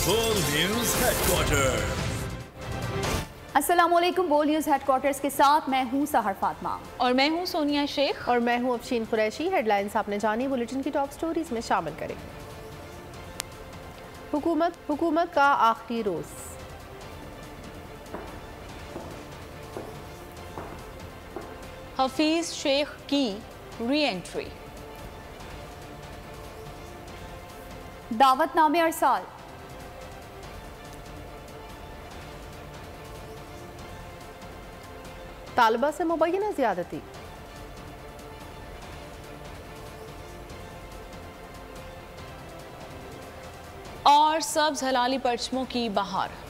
बोल news headquarter. अस्सलामुअलैकुम। बोल न्यूज़ हेडक्वार्टर्स के साथ मैं हूं सहर फातिमा और मैं हूं सोनिया शेख और मैं हूं अफशीन कुरैशी। हेडलाइंस आपने जानी, बुलेटिन की टॉप स्टोरीज में शामिल करें। हुकूमत का आखिरी रोज। हफीज शेख की री एंट्री। दावतनामे अरसाल। तालिबा से मुबैना ज़्यादती। और सब्ज हलाली परचमों की बहार।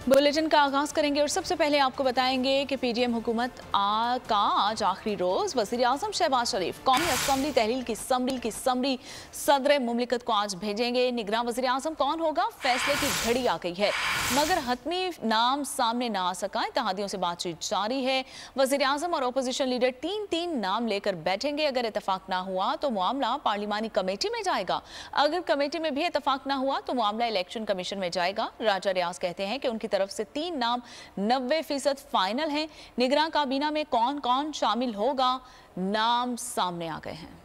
बुलेटिन का आगाज करेंगे और सबसे पहले आपको बताएंगे कि पीडीएम हुकूमत का आज आखिरी रोज। वज़ीर आज़म शहबाज शरीफ कौमी असम्बली तहलील की समरी सदर मुमलिकत को आज भेजेंगे। निगरान वज़ीर आज़म कौन होगा, फैसले की घड़ी आ गई है, मगर हतमी नाम सामने ना आ सका। इत्तेहादियों से बातचीत जारी है। वज़ीर आज़म और अपोजिशन लीडर तीन नाम लेकर बैठेंगे। अगर इतफाक ना हुआ तो मामला पार्लिमानी कमेटी में जाएगा। अगर कमेटी में भी इतफाक ना हुआ तो मामला इलेक्शन कमीशन में जाएगा। राजा रियाज कहते हैं कि उनकी तरफ से 3 नाम 90% फाइनल हैं। निगरान काबीना में कौन कौन शामिल होगा, नाम सामने आ गए हैं।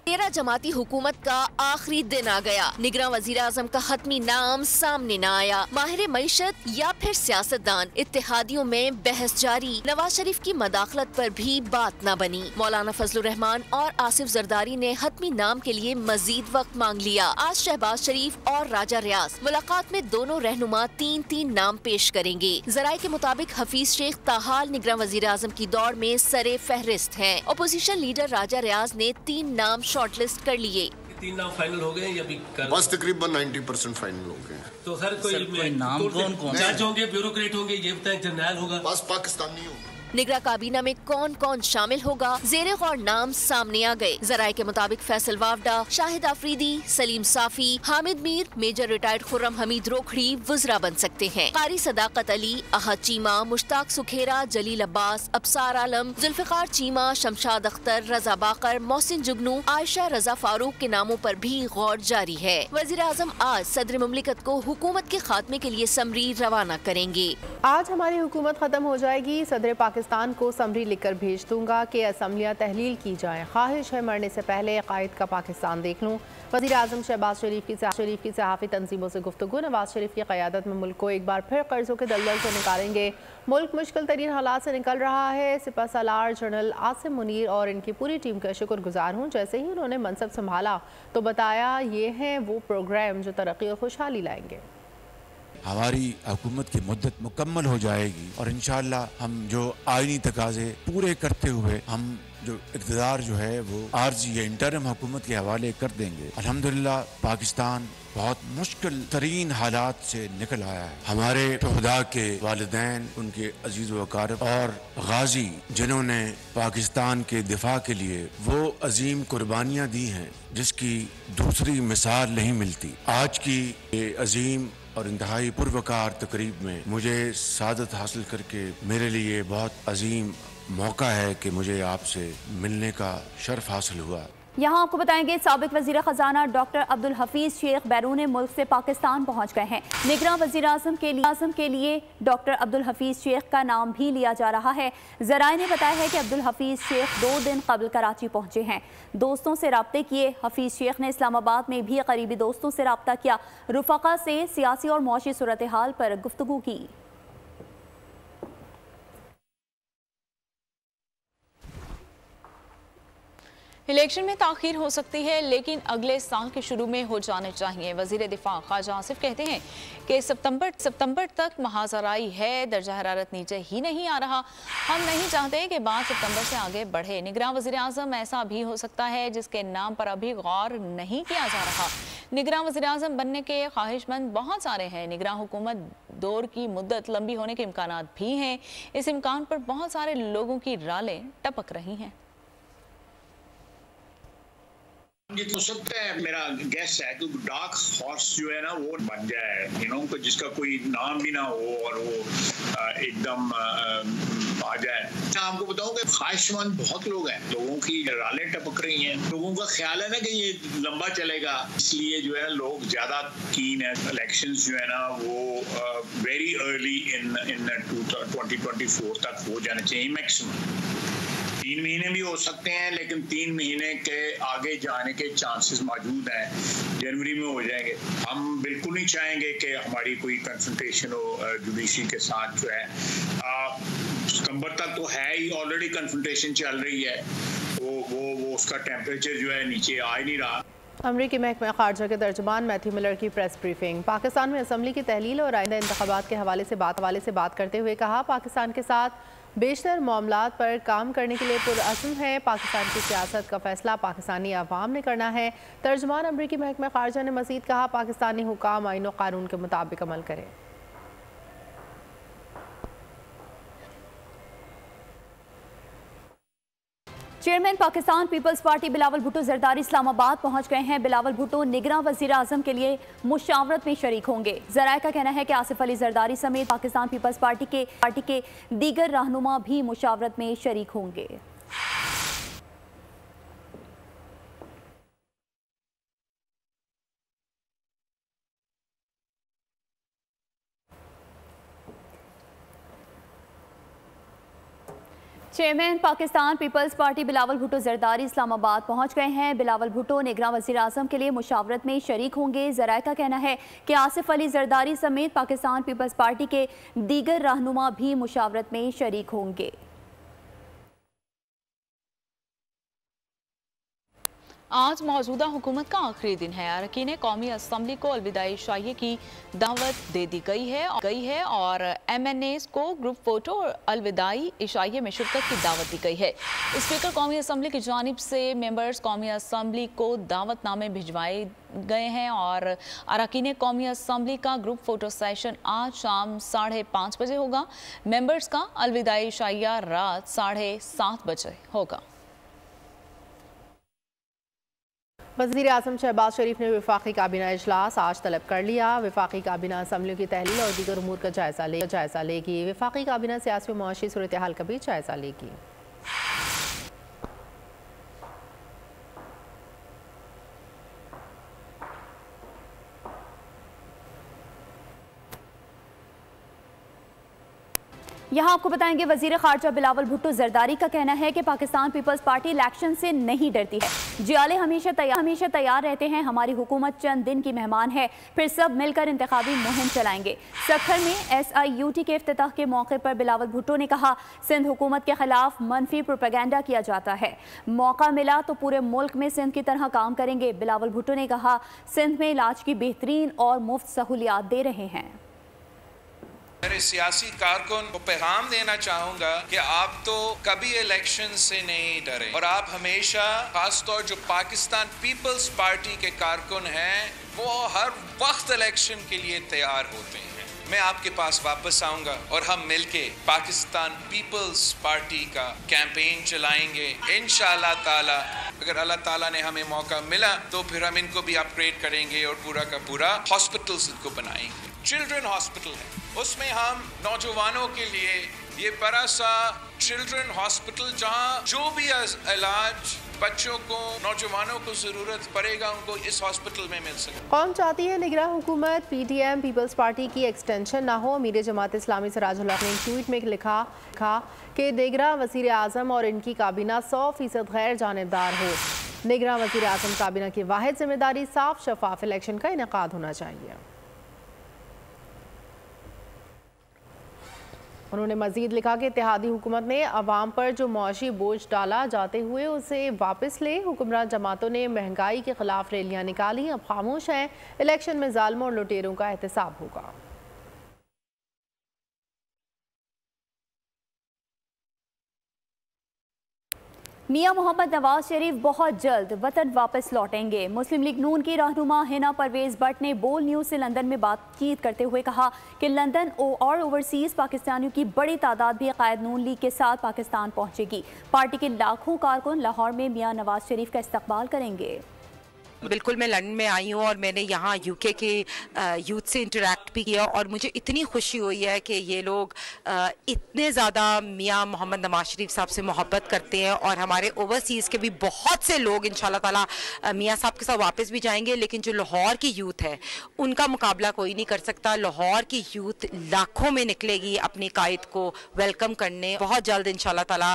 13 जमाती हुकूमत का आखिरी दिन आ गया। निगरान वजीर आजम का हतमी नाम सामने न आया। माहिर मईशत या फिर सियासतदान, इत्तेहादियों में बहस जारी। नवाज शरीफ की मदाखलत पर भी बात न बनी। मौलाना फजलुर रहमान और आसिफ जरदारी ने हतमी नाम के लिए मजीद वक्त मांग लिया। आज शहबाज शरीफ और राजा रियाज मुलाकात में दोनों रहनुमा 3 नाम पेश करेंगे। जराये के मुताबिक हफीज शेख ताहाल निगरान वजीर आजम की दौड़ में सरे फहरिस्त हैं। अपोजिशन लीडर राजा रियाज ने 3 नाम शॉर्टलिस्ट कर लिए। 3 नाम फाइनल हो गए या बस तकरीबन 90% फाइनल हो गए। तो हर कोई नाम कौन जज होंगे, ब्यूरोक्रेट होंगे, ये बताएं, जर्नैल होगा, बस पाकिस्तानी होगा। निगरान काबीना में कौन कौन शामिल होगा, जेरे गौर नाम सामने आ गए। जराये के मुताबिक फैसल वावडा, शाहिद आफरीदी, सलीम साफी, हामिद मीर, मेजर रिटायर्ड खुर्रम हमीद रोखड़ी वज़रा बन सकते हैं। कारी सदाकत अली, अहद चीमा, मुश्ताक सुखेरा, जलील अब्बास, अबसार आलम, जुल्फिकार चीमा, शमशाद अख्तर, रजा बाकर, मोहसिन जुगनू, आयशा रजा फारूक के नामों पर भी गौर जारी है। वज़ीर आज़म आज सदर मुमलिकत को हुकूमत के खात्मे के लिए समरी रवाना करेंगे। आज हमारी हुकूमत खत्म हो जाएगी। सदर पाकिस्तान को समरी लिखकर भेज दूंगा कि असम्बलियाँ तहलील की जाएं। ख्वाहिश है मरने से पहले कायद का पाकिस्तान देख लूँ। वज़ीर आज़म शहबाज शरीफ की सहाफ़ी तंजीमों से गुफ्तगू। नवाज शरीफ की क़यादत में मुल्क को एक बार फिर कर्ज़ों के दलदल से निकालेंगे। मुल्क मुश्किल तरीन हालात से निकल रहा है। सिपह सलार जनरल आसिम मुनीर और इनकी पूरी टीम का शुक्रगुजार हूँ। जैसे ही उन्होंने मनसब संभाला तो बताया ये हैं वो प्रोग्राम जो तरक्की और खुशहाली लाएंगे। हमारी हुकूमत की मुद्दत मुकम्मल हो जाएगी और इंशाअल्लाह हम जो आईनी तकाजे पूरे करते हुए हम जो इक़्तिदार जो है वो आर्जी या इंटरिम हुकूमत के हवाले कर देंगे। अल्हम्दुलिल्लाह पाकिस्तान बहुत मुश्किल तरीन हालात से निकल आया है। हमारे खुदा के वालिदैन, उनके अजीज वकारब और गाजी जिन्होंने पाकिस्तान के दिफा के लिए वो अजीम कुर्बानियाँ दी हैं जिसकी दूसरी मिसाल नहीं मिलती। आज की ये अजीम और इंतहाई पुरवकार तकरीब में मुझे सादत हासिल करके मेरे लिए बहुत अजीम मौका है कि मुझे आपसे मिलने का शर्फ हासिल हुआ। यहाँ आपको बताएंगे साबिक वज़ीर ख़जाना डॉक्टर अब्दुल हफीज़ शेख बैरून मुल्क से पाकिस्तान पहुँच गए हैं। निगरान वज़ीर आज़म के लिए डॉक्टर अब्दुल हफीज़ शेख का नाम भी लिया जा रहा है। ज़राए ने बताया है कि अब्दुल हफीज़ शेख 2 दिन कबल कराची पहुँचे हैं, दोस्तों से रब्ते किए। हफीज़ शेख ने इस्लामाबाद में भी करीबी दोस्तों से रब्ता किया, रुफ़क़ा से सियासी और मौशी सूरत हाल पर गुफ्तगू की। इलेक्शन में ताख़ीर हो सकती है लेकिन अगले साल के शुरू में हो जाने चाहिए। वज़ीर दिफा ख्वाजा आसिफ कहते हैं कि सितंबर तक महाजराई है, दर्जा हरारत नीचे ही नहीं आ रहा। हम नहीं चाहते कि बात सितंबर से आगे बढ़े। निगरान वज़ीर आज़म ऐसा भी हो सकता है जिसके नाम पर अभी गौर नहीं किया जा रहा। निगरान वज़ीर आज़म बनने के ख्वाहिशमंद बहुत सारे हैं। निगरान हुकूमत दौर की मुद्दत लंबी होने के इम्कान भी हैं। इस इम्कान पर बहुत सारे लोगों की रालें टपक रही हैं। ये तो सकता है, मेरा गैस है कि डार्क हॉर्स जो है ना वो बन जाए, जिसका कोई नाम भी ना हो और वो एकदम आ जाए। मैं आपको बताऊं कि ख्वाहिशमंद बहुत लोग हैं, लोगों की रालें टपक रही हैं, लोगों का ख्याल है ना कि ये लंबा चलेगा, इसलिए जो है लोग ज्यादा कीन है। इलेक्शंस जो है ना वो वेरी अर्ली इन 2024 तक हो जाना चाहिए मैक्सिमम। 3 महीने भी हो सकते हैं, लेकिन 3 महीने के आगे जाने के चांसेस मौजूद हैं, जनवरी में हो जाएंगे। हम बिल्कुल नहीं चाहेंगे कि हमारी कोई कंफ्रंटेशन हो जुडिशरी के साथ जो है। सितंबर तक तो है ही, ऑलरेडी कंफ्रंटेशन चल रही है, वो उसका टेम्परेचर जो है नीचे आ ही नहीं रहा। अमरीकी महकमा खारजा के तर्जुमान मैथ्यू मिलर की प्रेस ब्रीफिंग। पाकिस्तान में असम्बली की तहलील और आइंदा इंतखाबात के हवाले से बात करते हुए कहा, पाकिस्तान के साथ बेशतर मामलात पर काम करने के लिए पुरअज़्म है। पाकिस्तान की सियासत का फैसला पाकिस्तानी अवाम ने करना है। तर्जुमान अमरीकी महकमा खारजा ने मज़ीद कहा, पाकिस्तानी हुकाम आईन और कानून के मुताबिक अमल करें। चेयरमैन पाकिस्तान पीपल्स पार्टी बिलावल भुट्टो जरदारी इस्लामाबाद पहुंच गए हैं। बिलावल भुट्टो निगरां वज़ीर आज़म के लिए मुशावरत में शरीक होंगे। ज़राए का कहना है कि आसिफ अली जरदारी समेत पाकिस्तान पीपल्स पार्टी के दीगर रहनुमा भी मुशावरत में शरीक होंगे। चेयरमैन पाकिस्तान पीपल्स पार्टी बिलावल भुट्टो जरदारी इस्लामाबाद पहुंच गए हैं। बिलावल भुट्टो निगरां वज़ीर आज़म के लिए मुशावरत में शरीक होंगे। ज़राए का कहना है कि आसिफ अली जरदारी समेत पाकिस्तान पीपल्स पार्टी के दीगर रहनुमा भी मुशावरत में शरीक होंगे। आज मौजूदा हुकूमत का आखिरी दिन है। अरकान कौमी असम्बली को अलविदाई शाही की दावत दे दी गई है और MNAs को ग्रुप फोटो और अलविदाई इशाइये में शिरकत की दावत दी गई है। स्पीकर कौमी असम्बली की जानिब से मेंबर्स कौमी असम्बली को दावतनामे भिजवाए गए हैं और अरकान कौमी असम्बली का ग्रुप फोटो सेशन आज शाम 5:30 बजे होगा। मेंबर्स का अलविदाई इशाइया रात 7:30 बजे होगा। वज़ीर आज़म शहबाज शरीफ ने वफाकी काबीना इजलास आज तलब कर लिया। वफाकी काबीना असम्बलियों की तहलील और दीगर उमूर का जायज़ा लेगी। वफाकी काबीना सियासी और मुआशी सूरत हाल का भी जायज़ा लेगी। यहाँ आपको बताएंगे वजीर खारजा बिलावल भुट्टो जरदारी का कहना है कि पाकिस्तान पीपल्स पार्टी इलेक्शन से नहीं डरती है। जियाले हमेशा तैयार रहते हैं। हमारी हुकूमत चंद दिन की मेहमान है, फिर सब मिलकर इंतखाबी मुहिम चलाएंगे। सखर में SIUT के इफ्तिताह के मौके पर बिलावल भुट्टो ने कहा, सिंध हुकूमत के खिलाफ मनफी प्रोपेगेंडा किया जाता है। मौका मिला तो पूरे मुल्क में सिंध की तरह काम करेंगे। बिलावल भुट्टो ने कहा, सिंध में इलाज की बेहतरीन और मुफ्त सहूलियात दे रहे हैं। मेरे सियासी कारकुन को पैगाम देना चाहूँगा कि आप तो कभी इलेक्शन से नहीं डरे और आप हमेशा, खासतौर जो पाकिस्तान पीपल्स पार्टी के कारकुन हैं, वो हर वक्त इलेक्शन के लिए तैयार होते हैं। मैं आपके पास वापस आऊँगा और हम मिलके पाकिस्तान पीपल्स पार्टी का कैंपेन चलाएंगे इंशाअल्लाह ताला। अगर अल्लाह ताला ने हमें मौका मिला तो फिर हम इनको भी अपग्रेड करेंगे और पूरा का पूरा हॉस्पिटल्स इनको बनाएंगे। चिल्ड्रन हॉस्पिटल है, उसमें हम नौजवानों के लिए ये बड़ा सा चिल्ड्रन हॉस्पिटल, जहाँ जो भी इलाज बच्चों को, नौजवानों को जरूरत पड़ेगा, उनको इस हॉस्पिटल में मिल सके। कौन चाहती है निगरां हुकूमत PTM पीपल्स पार्टी की एक्सटेंशन ना हो। अमीर जमात इस्लामी सिराजुल हक ने ट्वीट में लिखा कि निगरां वज़ीर आज़म और इनकी काबीना 100% गैर जानिबदार हो। निगरां वज़ीर आज़म काबीना की वाहिद जिम्मेदारी साफ शफाफ इलेक्शन का इनेकाद होना चाहिए। उन्होंने मजीद लिखा कि इत्तेहादी हुकूमत ने अवाम पर जो मुआशी बोझ डाला, जाते हुए उसे वापस ले। हुक्मरान जमातों ने महंगाई के खिलाफ रैलियां निकाली, अब खामोश हैं। इलेक्शन में जालिमों और लुटेरों का एहतसाब होगा। मियां मोहम्मद नवाज शरीफ बहुत जल्द वतन वापस लौटेंगे। मुस्लिम लीग नून की रहनुमा हिना परवेज भट्ट ने बोल न्यूज़ से लंदन में बातचीत करते हुए कहा कि लंदन और ओवरसीज़ पाकिस्तानियों की बड़ी तादाद भी कायद नून लीग के साथ पाकिस्तान पहुंचेगी। पार्टी के लाखों कारकुन लाहौर में मियां नवाज शरीफ का इस्तकबाल करेंगे। बिल्कुल, मैं लंदन में आई हूँ और मैंने यहाँ यूके के यूथ से इंटरेक्ट भी किया और मुझे इतनी खुशी हुई है कि ये लोग इतने ज़्यादा मियाँ मोहम्मद नवाज शरीफ साहब से मोहब्बत करते हैं और हमारे ओवरसीज़ के भी बहुत से लोग इंशाल्लाह ताला मियाँ साहब के साथ वापस भी जाएंगे। लेकिन जो लाहौर की यूथ है उनका मुकाबला कोई नहीं कर सकता। लाहौर की यूथ लाखों में निकलेगी अपने कायद को वेलकम करने। बहुत जल्द इंशाल्लाह ताला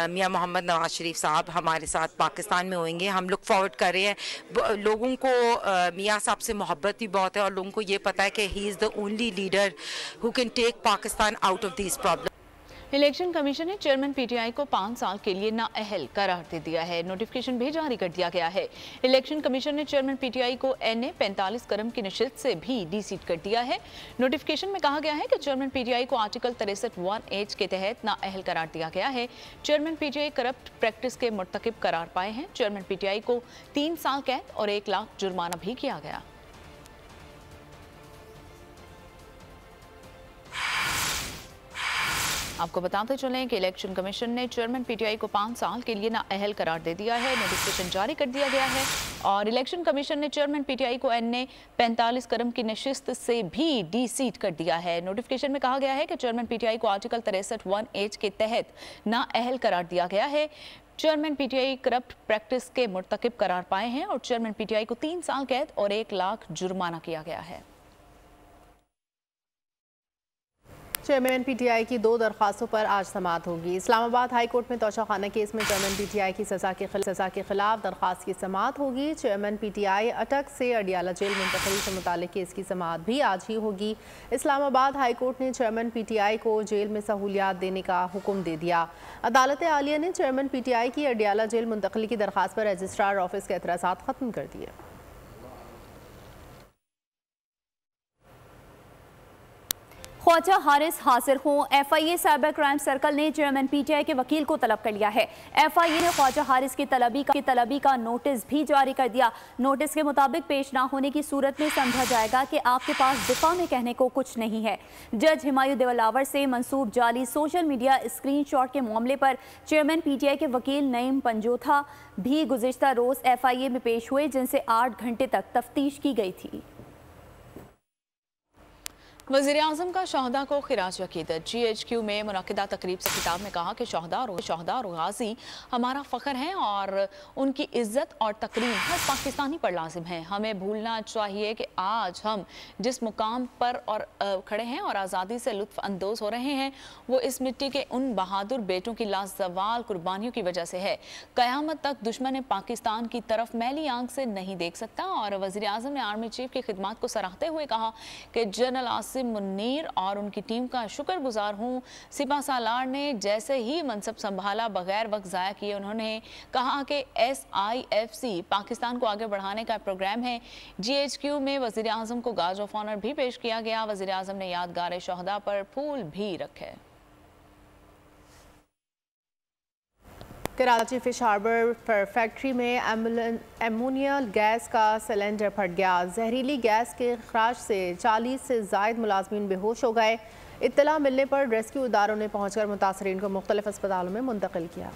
मियाँ मोहम्मद नवाज शरीफ साहब हमारे साथ पाकिस्तान में होंगे। हम लुक फॉरवर्ड कर रहे हैं। लोगों को मियाँ साहब से मोहब्बत भी बहुत है और लोगों को ये पता है कि he is the only leader who can take Pakistan out of this problem. Election commission ने चेयरमैन पीटीआई को 5 साल के लिए नाअहल करार दे दिया है। नोटिफिकेशन भी जारी कर दिया गया है। इलेक्शन कमीशन ने चेयरमैन पीटीआई को NA 45 करम की नशिस्त से भी डीसीट कर दिया है। नोटिफिकेशन में कहा गया है कि चेयरमैन पीटीआई को आर्टिकल 63(1)H के तहत नाअहल करार दिया गया है। चेयरमैन पीटीआई करप्ट प्रैक्टिस के मुर्तकिब करार पाए हैं। चेयरमैन पीटीआई को 3 साल कैद और 1 लाख जुर्माना भी किया गया। आपको बताते चलें कि इलेक्शन कमीशन ने चेयरमैन पीटीआई को 5 साल के लिए नाअहल करार दे दिया है। नोटिफिकेशन जारी कर दिया गया है और इलेक्शन कमीशन ने चेयरमैन पीटीआई को NA 45 करम की नशिस्त से भी डीसीट कर दिया है। नोटिफिकेशन में कहा गया है कि चेयरमैन पीटीआई को आर्टिकल 63(1)H के तहत नाअहल करार दिया गया है। चेयरमैन पीटीआई करप्ट प्रैक्टिस के मुर्तकिब करार पाए हैं और चेयरमैन पीटीआई को 3 साल कैद और 1 लाख जुर्माना किया गया है। चेयरमैन पीटीआई की 2 दरख्वास्तों पर आज समाअत होगी। इस्लामाबाद हाई कोर्ट में तोशाखाना केस में चेयरमैन पीटीआई की सज़ा के खिलाफ दरख्वास्त की समाअत होगी। चेयरमैन पीटीआई अटक से अडियाला जेल मुंतकली से मुताल्लिक़ केस की समाअत भी आज ही होगी। इस्लामाबाद हाई कोर्ट ने चेयरमैन पीटीआई को जेल में सहूलियात देने का हुक्म दे दिया। अदालत आलिया ने चेयरमैन पीटीआई की अडियाला जेल मुंतकली की दरख्वास्त पर रजिस्ट्रार ऑफिस के एतराज़ात ख़त्म कर दिए। ख्वाजा हारिस हासिर हों। FIA साइबर क्राइम सर्कल ने चेयरमैन पीटीआई के वकील को तलब कर लिया है। FIA ने ख्वाजा हारिस की तलबी का नोटिस भी जारी कर दिया। नोटिस के मुताबिक पेश ना होने की सूरत में समझा जाएगा कि आपके पास दिफा में कहने को कुछ नहीं है। जज हिमायू देवलावर से मंसूब जाली सोशल मीडिया स्क्रीनशॉट के मामले पर चेयरमैन पीटीआई के वकील नईम पंजोथा भी गुज़िश्ता रोज़ FIA में पेश हुए, जिनसे 8 घंटे तक तफ्तीश की गई थी। वज़ीर आज़म का शहदा को खिराज अक़ीदत। GHQ में मुनक़िदा तकरीब से खिताब में कहा कि शहदा और गाज़ी हमारा फ़ख्र हैं और उनकी इज़्ज़त और तकरीम हर पाकिस्तानी पर लाजिम है। हमें भूलना चाहिए कि आज हम जिस मुकाम पर और खड़े हैं और आज़ादी से लुत्फ़ अंदोज़ हो रहे हैं वो इस मिट्टी के उन बहादुर बेटों की लाजवाल कुर्बानियों की वजह से है। क़यामत तक दुश्मन पाकिस्तान की तरफ मैली आंख से नहीं देख सकता। और वज़ीर आज़म ने आर्मी चीफ की खिदमत को सराहते हुए कहा कि जनरल मुन्नीर और उनकी टीम का शुक्रगुजार हूँ। सिपा सालार ने जैसे ही मनसब संभाला बगैर वक्त ज़ाया किए उन्होंने कहा कि SIFC पाकिस्तान को आगे बढ़ाने का प्रोग्राम है। GHQ में वज़ीर आज़म को गार्ड ऑफ ऑनर भी पेश किया गया। वज़ीर आज़म ने यादगार शहदा पर फूल भी रखे। कराची फिश हार्बर फैक्ट्री में एमोनिया गैस का सिलेंडर फट गया। जहरीली गैस के खराश से 40 से ज़ायद मुलाजमीन बेहोश हो गए। इत्तला मिलने पर रेस्क्यू इदारों ने पहुंचकर मुतासरीन को मुख्तलिफ अस्पतालों में मुंतकिल किया।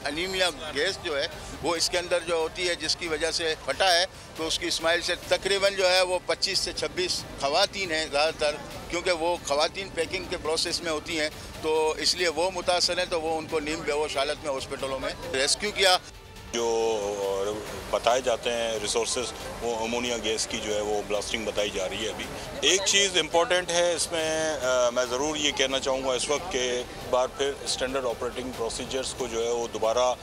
अनीमिया गैस जो है वो इसके अंदर जो होती है जिसकी वजह से फटा है, तो उसकी इस्माइल से तकरीबन जो है वो 25 से 26 खवातीन हैं ज़्यादातर, क्योंकि वो खवातीन पैकिंग के प्रोसेस में होती हैं, तो इसलिए वो मुतासर हैं, तो वो उनको नीम बेहोश हालत में हॉस्पिटलों में रेस्क्यू किया। जो बताए जाते हैं रिसोर्सेज वो अमोनिया गैस की जो है वो ब्लास्टिंग बताई जा रही है। अभी एक चीज़ इम्पॉर्टेंट है इसमें मैं ज़रूर ये कहना चाहूँगा इस वक्त के बार फिर स्टैंडर्ड ऑपरेटिंग प्रोसीजर्स को जो है वो दोबारा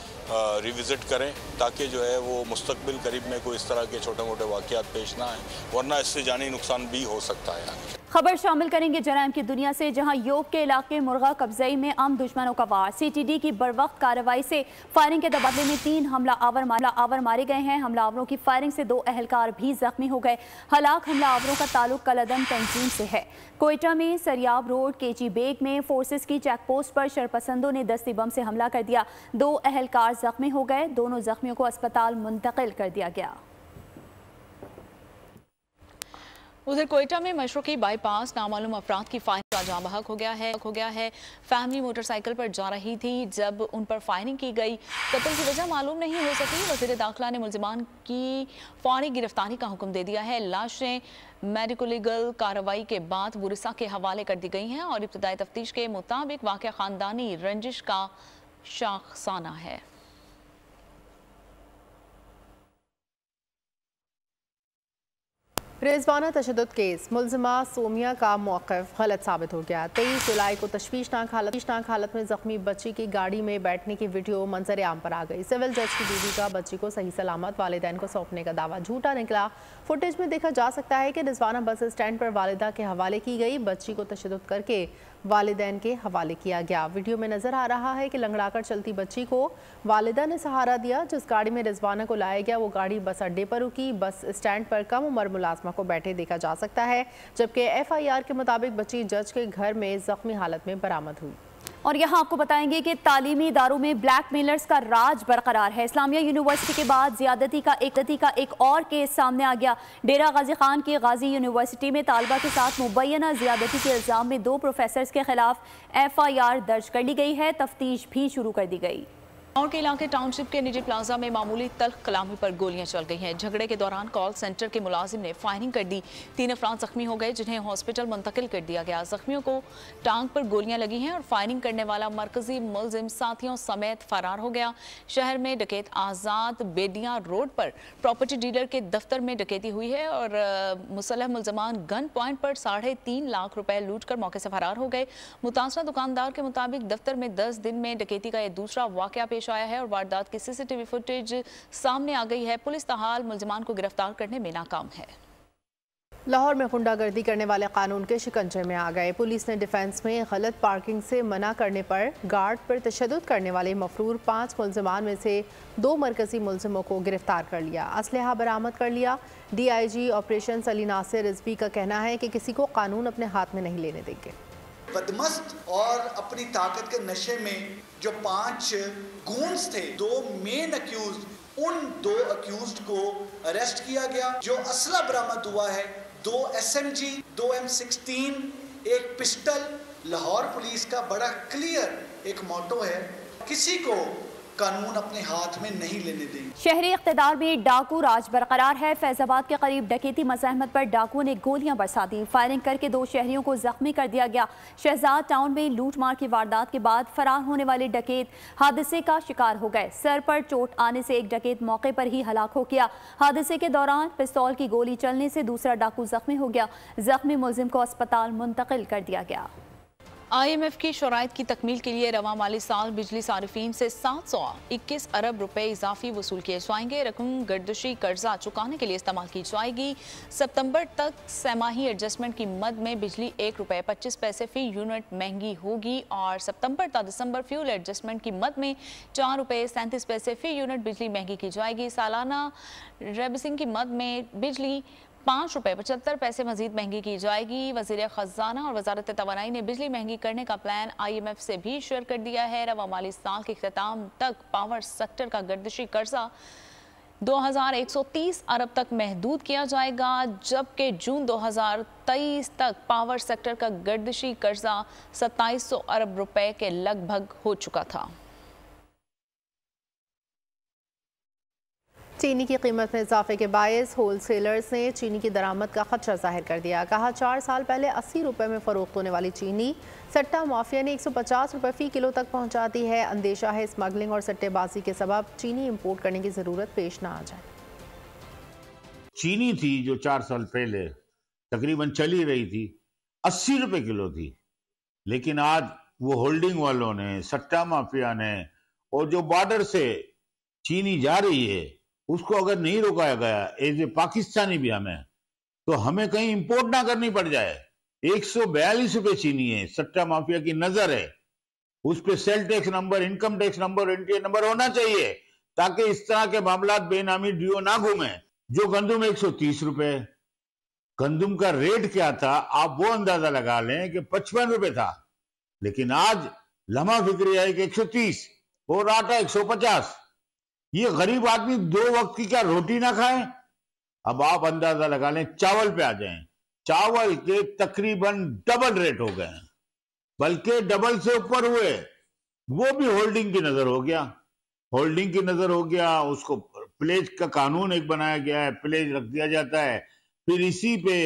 रिविज़िट करें, ताकि जो है वो मुस्तकबिल करीब में कोई इस तरह के छोटे मोटे वाक़यात पेश ना आए, वरना इससे जानी नुकसान भी हो सकता है। खबर शामिल करेंगे जराइम की दुनिया से, जहां योग के इलाके मुर्गा कब्ज़ई में आम दुश्मनों का वार। CTD की बरवक्त कार्रवाई से फायरिंग के तबादले में 3 हमलावर मारे गए हैं। हमलावरों की फायरिंग से 2 अहलकार भी जख्मी हो गए। हलाक हमलावरों का ताल्लुक कलदम तंजीम से है। कोयटा में सरियाब रोड केची बेग में फोर्सेस की चेक पोस्ट पर शरपसंदों ने दस्ती बम से हमला कर दिया। 2 अहलकार जख्मी हो गए। दोनों जख्मियों को अस्पताल मुंतकिल कर दिया गया। उधर कोयटा में मशरुकी बाईपास नामालूम अफराद की फायरिंग का जाँ बहक हो गया है। फैमिली मोटरसाइकिल पर जा रही थी जब उन पर फायरिंग की गई। कत्ल की वजह मालूम नहीं हो सकी। वज़ीर दाखिला ने मुल्ज़िमान की फौरी गिरफ्तारी का हुक्म दे दिया है। लाशें मेडिकल लीगल कार्रवाई के बाद बुरिसा के हवाले कर दी गई हैं और इब्तदाई तफ्तीश के मुताबिक वाक़या ख़ानदानी रंजिश का शाखसाना है। रिजवाना तशद्दुद केस मुलजिमा सोमिया का मौक़िफ़ गलत साबित हो गया। 23 जुलाई को तशवीशनाक हालत में ज़ख्मी बच्ची की गाड़ी में बैठने की वीडियो मंजर आम पर आ गई। सिविल जज की बीवी का बच्ची को सही सलामत वालिदैन को सौंपने का दावा झूठा निकला। फुटेज में देखा जा सकता है कि रिजवाना बस स्टैंड पर वालिदा के हवाले की गई, बच्ची को तशद्दुद करके वालिदैन के हवाले किया गया। वीडियो में नजर आ रहा है कि लंगड़ाकर चलती बच्ची को वालिदा ने सहारा दिया। जिस गाड़ी में रिजवाना को लाया गया वो गाड़ी बस अड्डे पर रुकी। बस स्टैंड पर कम उम्र मुलाजमा को बैठे देखा जा सकता है, जबकि FIR के मुताबिक बच्ची जज के घर में जख्मी हालत में बरामद हुई। और यहाँ आपको बताएंगे कि तालीमी इदारों में ब्लैकमेलर्स का राज बरकरार है। इस्लामिया यूनिवर्सिटी के बाद ज्यादती का एक और केस सामने आ गया। डेरा गाजी खान की गाजी यूनिवर्सिटी में तालबा के साथ मुबैना ज्यादती के इल्जाम में 2 प्रोफेसर्स के खिलाफ FIR दर्ज कर ली गई है। तफ्तीश भी शुरू कर दी गई। और के इलाके टाउनशिप के निजी प्लाजा में मामूली तल्ख कलामी पर गोलियां चल गई हैं। झगड़े के दौरान कॉल सेंटर के मुलाजिम ने फायरिंग कर दी। 3 अफराद जख्मी हो गए जिन्हें हॉस्पिटल मुंतकिल कर दिया गया। जख्मियों को टांग पर गोलियां लगी हैं और फायरिंग करने वाला मरकजी मुलजिम साथियों समेत फरार हो गया। शहर में डकैत आज़ाद बेडियां रोड पर प्रॉपर्टी डीलर के दफ्तर में डकैती हुई है और मुसल्लह मुलजमान गन पॉइंट पर 3.5 लाख रुपए लूट कर मौके से फरार हो गए। मुतासरा दुकानदार के मुताबिक दफ्तर में 10 दिन में डकैती का यह दूसरा वाकया पेश आया है और वारदात की CCTV फुटेज सामने आ गई है। पुलिस ताहाल मुलजिमान को गिरफ्तार करने में नाकाम है। लाहौर में गुंडागर्दी करने वाले कानून के शिकंजे में आ गए। पुलिस ने डिफेंस में गलत पार्किंग से मना करने पर गार्ड पर तशद्दुद करने वाले मफरूर 5 मुलजिमान में से 2 मरकजी मुलजिमों को गिरफ्तार कर लिया। असलहा बरामद कर लिया। DIG ऑपरेशन अली नासिर रिजवी का कहना है कि किसी को कानून अपने हाथ में नहीं लेने देंगे। बदमस्त और अपनी ताकत के नशे में जो 5 गूंड्स थे, 2 मेन अक्यूज, उन 2 अक्यूज्ड को अरेस्ट किया गया। जो असला बरामद हुआ है 2 SMG, 2 M16, 1 pistol. Lahore police का बड़ा क्लियर एक मोटो है, किसी को कानून अपने हाथ में नहीं लेने देंगे। शहरी इख्तिदार में डाकू राज बरकरार है। फैजाबाद के करीब डकैती मज़ाहमत पर डाकुओं ने गोलियां बरसा दी। फायरिंग करके 2 शहरियों को जख्मी कर दिया गया। शहजाद टाउन में लूटमार की वारदात के बाद फरार होने वाले डकैत हादसे का शिकार हो गए। सर पर चोट आने से एक डकैत मौके पर ही हलाक हो गया। हादसे के दौरान पिस्तौल की गोली चलने से दूसरा डाकू जख्मी हो गया। जख्मी मुलजिम को अस्पताल मुंतकिल कर दिया गया। IMF की शराइत की तकमील के लिए रवा माली साल बिजली सारिफीन से 721 अरब रुपए इजाफी वसूल किए जाएंगे। रकम गर्दशी कर्जा चुकाने के लिए इस्तेमाल की जाएगी। सितंबर तक सहमाही एडजस्टमेंट की मद में बिजली 1 रुपये 25 पैसे फी यूनिट महंगी होगी और सितंबर तक दिसंबर फ्यूल एडजस्टमेंट की मद में 4 रुपये 37 पैसे फी यूनिट बिजली महंगी की जाएगी। सालाना रेबसिंग की मद में बिजली 5 रुपये 75 पैसे मजीद महंगी की जाएगी। वज़ीर ख़ज़ाना और वज़ारत तवानाई ने बिजली महंगी करने का प्लान IMF से भी शेयर कर दिया है। रवा माली साल के इख्तिताम तक पावर सेक्टर का गर्दिशी कर्जा 2130 अरब तक महदूद किया जाएगा, जबकि जून 2023 तक पावर सेक्टर का गर्दिशी कर्जा 2700 अरब रुपए के लगभग हो चुका था। चीनी की कीमत में इजाफे के बायस होलसेलर्स ने चीनी की दरामद का खदशा जाहिर कर दिया। कहा 4 साल पहले 80 रुपये में फरोख्त होने वाली चीनी सट्टा माफिया ने 150 रुपये फी किलो तक पहुंचा दी है। अंदेशा है स्मगलिंग और सट्टेबाजी के सबब चीनी इंपोर्ट करने की जरूरत पेश ना आ जाए। चीनी थी जो 4 साल पहले तकरीबन चली रही थी 80 रुपये किलो थी, लेकिन आज वो होल्डिंग वालों ने, सट्टा माफिया ने और जो बॉर्डर से चीनी जा रही है उसको अगर नहीं रोका गया एज ए पाकिस्तानी भी तो हमें कहीं इंपोर्ट ना करनी पड़ जाए। 142 रुपये चीनी है, सट्टा माफिया की नजर है उस पर sale tax number, income tax number, NTA number होना चाहिए ताकि इस तरह के मामला बेनामी ड्यू ना घूमे। जो गंदुम 130 रुपए, गंदुम का रेट क्या था आप वो अंदाजा लगा लें कि 55 रुपए था, लेकिन आज लम्हा फिक्री है कि 130 और आटा 150। ये गरीब आदमी 2 वक्त की क्या रोटी ना खाएं? अब आप अंदाजा लगा लें चावल पे आ जाएं, चावल के तकरीबन डबल रेट हो गए हैं। बल्कि डबल से ऊपर हुए, वो भी होल्डिंग की नजर हो गया। होल्डिंग की नजर हो गया, उसको प्लेज का कानून एक बनाया गया है, प्लेज रख दिया जाता है, फिर इसी पे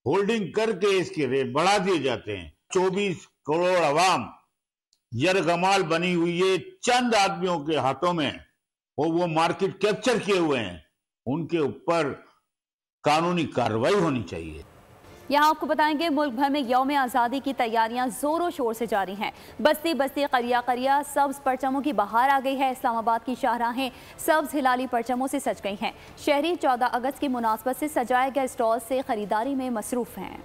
होल्डिंग करके इसके रेट बढ़ा दिए जाते हैं। 24 करोड़ अवाम यरगमाल बनी हुई है चंद आदमियों के हाथों में, और वो मार्केट कैप्चर किए हुए हैं, उनके ऊपर कानूनी कार्रवाई होनी चाहिए। यहाँ आपको बताएंगे मुल्क भर में यौम आज़ादी की तैयारियां जोरों शोर से जारी हैं। बस्ती बस्ती करिया करिया सब्ज परचमों की बहार आ गई है। इस्लामाबाद की शाहराहें सब्ज हिलाली परचमों से सज गई हैं। शहरी 14 अगस्त की मुनासबत से सजाए गए स्टॉल से खरीदारी में मसरूफ हैं।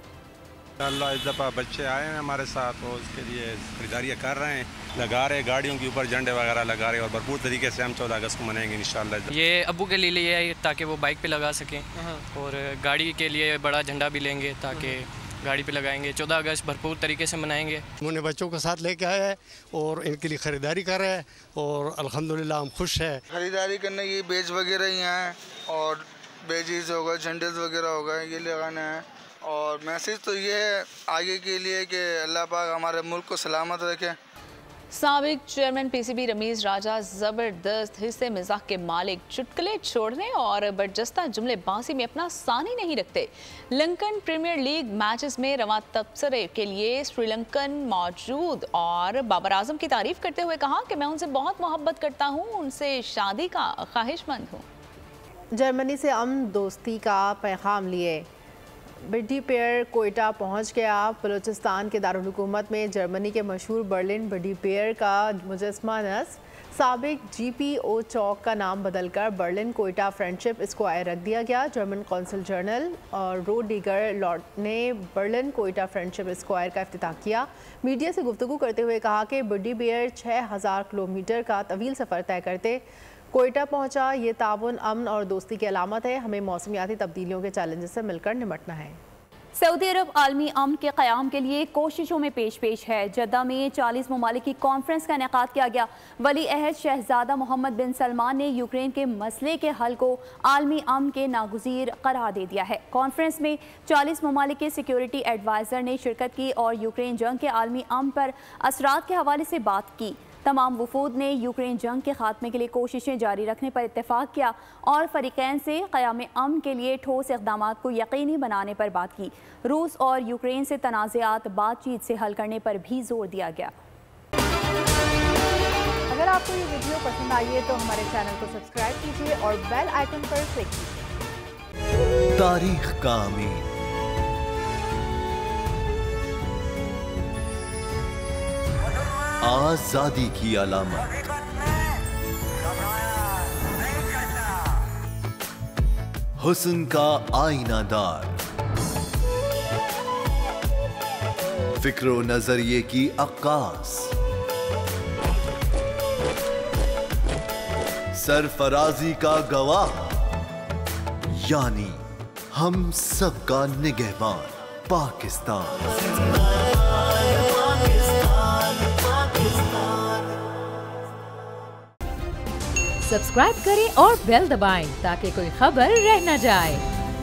अल्लाह इस दफ़ा बच्चे आए हैं हमारे साथ, और उसके लिए खरीदारियाँ कर रहे हैं, लगा रहे गाड़ियों के ऊपर झंडे वगैरह लगा रहे, और भरपूर तरीके से हम 14 अगस्त को मनाएंगे इंशाल्लाह। ये अब्बू के लिए लिया है ताकि वो बाइक पे लगा सकें, और गाड़ी के लिए बड़ा झंडा भी लेंगे ताकि गाड़ी पे लगाएंगे। 14 अगस्त भरपूर तरीके से मनाएंगे। उन्हें बच्चों के साथ लेके आया है और इनके लिए ख़रीदारी कर रहे हैं, और अल्हम्दुलिल्लाह हम खुश हैं। ख़रीदारी करने की बेज वगैरह ही हैं, और बेजीज हो गए, झंडे वगैरह हो गए, ये लगाना है। और मैसेज तो ये है आगे के लिए कि अल्लाह पाक हमारे मुल्क को सलामत रखे। साबिक चेयरमैन पीसीबी रमीज राजा जबरदस्त हिस्से मिजाह के मालिक चुटकुले छोड़ने और बरजस्ता जुमलेबाजी में अपना सानी नहीं रखते। लंकन प्रीमियर लीग मैचेस में रवां तबसरे के लिए श्रीलंकन मौजूद और बाबर आजम की तारीफ करते हुए कहा कि मैं उनसे बहुत मोहब्बत करता हूँ, उनसे शादी का ख्वाहिशमंद हूँ। जर्मनी से अमन दोस्ती का पैगाम लिए बिड्डी पेयर कोयटा पहुंच गया। बलूचिस्तान के दारुल हुकूमत में जर्मनी के मशहूर बर्लिन बिड्डी पेयर का मुजस्मा नस्ब साबिक GPO चौक का नाम बदलकर बर्लिन कोयटा फ्रेंडशिप स्क्वायर रख दिया गया। जर्मन कौंसल जनरल और रोड डिगर लॉर्ड ने बर्लिन कोयटा फ्रेंडशिप स्क्वायर का इफ्तिताह किया। मीडिया से गुफ्तगू करते हुए कहा कि बिड्डी पेयर 6000 किलोमीटर का तवील सफ़र तय करते कोयटा पहुंचा। ये ताउन अमन और दोस्ती की अलामत है। हमें मौसमियाती तब्दीलियों के चैलेंजेस से मिलकर निपटना है। सऊदी अरब आलमी अमन के क़याम के लिए कोशिशों में पेश है। जद्दा में 40 ममालिक की कॉन्फ्रेंस का इनेकाद किया गया। वली अहद शहजादा मोहम्मद बिन सलमान ने यूक्रेन के मसले के हल को आलमी अमन के नागुज़ीर करार दे दिया है। कॉन्फ्रेंस में 40 ममालिक के सिक्योरिटी एडवाइज़र ने शिरकत की और यूक्रेन जंग के आलमी अमन पर असरात के हवाले से बात की। तमाम वफूद ने यूक्रेन जंग के खात्मे के लिए कोशिशें जारी रखने पर इत्तेफाक किया और फरीकैन से क़याम अमन के लिए ठोस इक़दाम को यकीनी बनाने पर बात की। रूस और यूक्रेन से तनाज़ात बातचीत से हल करने पर भी जोर दिया गया। अगर आपको ये वीडियो पसंद आई है तो हमारे चैनल को सब्सक्राइब कीजिए और बेल आइकन पर क्लिक कीजिए। तारीख का अमीन आजादी की अलामत, हुस्न का आईनादार, फिक्र नजरिए की अक्कास, सरफराजी का गवाह, यानी हम सबका निगहबान पाकिस्तान। सब्सक्राइब करें और बेल दबाएं ताकि कोई खबर रह न जाए।